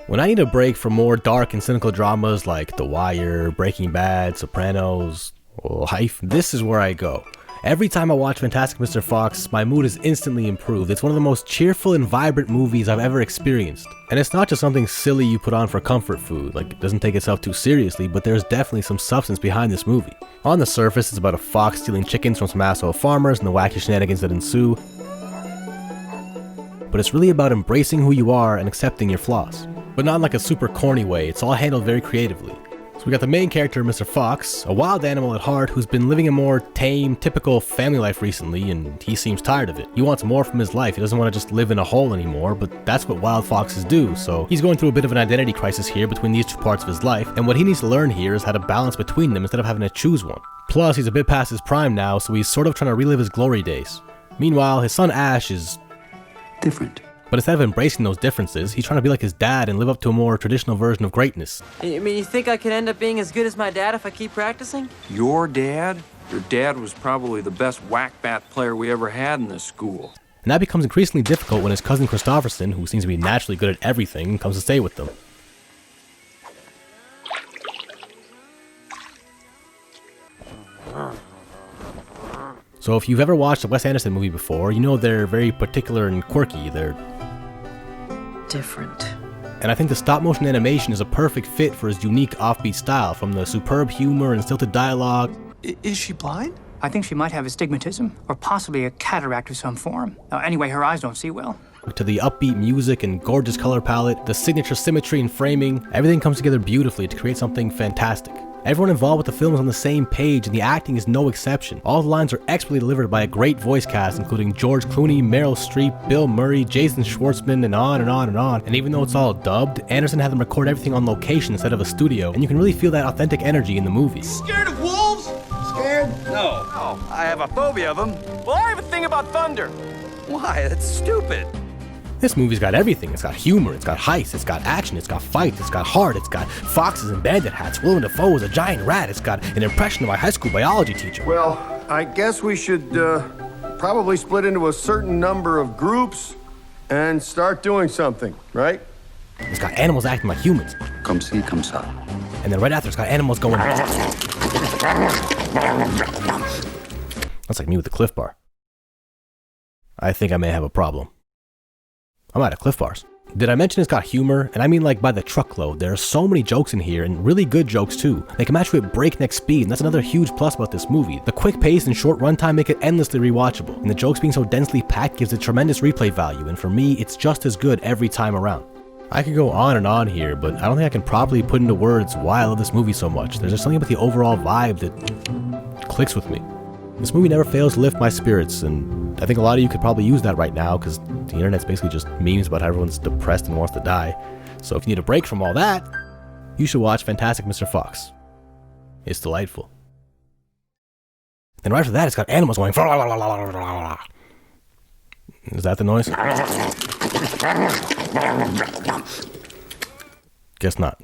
When I need a break from more dark and cynical dramas like The Wire, Breaking Bad, Sopranos, Life, this is where I go. Every time I watch Fantastic Mr. Fox, my mood is instantly improved. It's one of the most cheerful and vibrant movies I've ever experienced. And it's not just something silly you put on for comfort food, like it doesn't take itself too seriously, but there's definitely some substance behind this movie. On the surface, it's about a fox stealing chickens from some asshole farmers and the wacky shenanigans that ensue. But it's really about embracing who you are and accepting your flaws. But not in like a super corny way, it's all handled very creatively. So we got the main character, Mr. Fox, a wild animal at heart who's been living a more tame, typical family life recently, and he seems tired of it. He wants more from his life. He doesn't want to just live in a hole anymore, but that's what wild foxes do. So he's going through a bit of an identity crisis here between these two parts of his life, and what he needs to learn here is how to balance between them instead of having to choose one. Plus, he's a bit past his prime now, so he's sort of trying to relive his glory days. Meanwhile, his son Ash is different. But instead of embracing those differences, he's trying to be like his dad and live up to a more traditional version of greatness. I mean, you think I could end up being as good as my dad if I keep practicing? Your dad? Your dad was probably the best whack-bat player we ever had in this school. And that becomes increasingly difficult when his cousin Christopherson, who seems to be naturally good at everything, comes to stay with them. So if you've ever watched a Wes Anderson movie before, you know they're very particular and quirky. They're different. And I think the stop-motion animation is a perfect fit for his unique offbeat style, from the superb humor and stilted dialogue. Is she blind? I think she might have astigmatism, or possibly a cataract of some form. Anyway, her eyes don't see well. To the upbeat music and gorgeous color palette, the signature symmetry and framing, everything comes together beautifully to create something fantastic. Everyone involved with the film is on the same page, and the acting is no exception. All the lines are expertly delivered by a great voice cast, including George Clooney, Meryl Streep, Bill Murray, Jason Schwartzman, and on and on and on. And even though it's all dubbed, Anderson had them record everything on location instead of a studio, and you can really feel that authentic energy in the movie. Scared of wolves? Scared? No. Oh, I have a phobia of them. Well, I have a thing about thunder. Why? That's stupid. This movie's got everything. It's got humor, it's got heists, it's got action, it's got fights, it's got heart, it's got foxes and bandit hats. Willem Dafoe is a giant rat. It's got an impression of my high school biology teacher. Well, I guess we should probably split into a certain number of groups and start doing something, right? It's got animals acting like humans. Come see, come ça. And then right after, it's got animals going... That's like me with the Cliff Bar. I think I may have a problem. I'm out of Cliff Bars. Did I mention it's got humor? And I mean like by the truckload. There are so many jokes in here, and really good jokes too. They can match you at breakneck speed, and that's another huge plus about this movie. The quick pace and short runtime make it endlessly rewatchable, and the jokes being so densely packed gives it tremendous replay value, and for me, it's just as good every time around. I could go on and on here, but I don't think I can properly put into words why I love this movie so much. There's just something about the overall vibe that clicks with me. This movie never fails to lift my spirits, and I think a lot of you could probably use that right now because the internet's basically just memes about how everyone's depressed and wants to die. So if you need a break from all that, you should watch Fantastic Mr. Fox. It's delightful. And right after that, it's got animals going. Is that the noise? Guess not.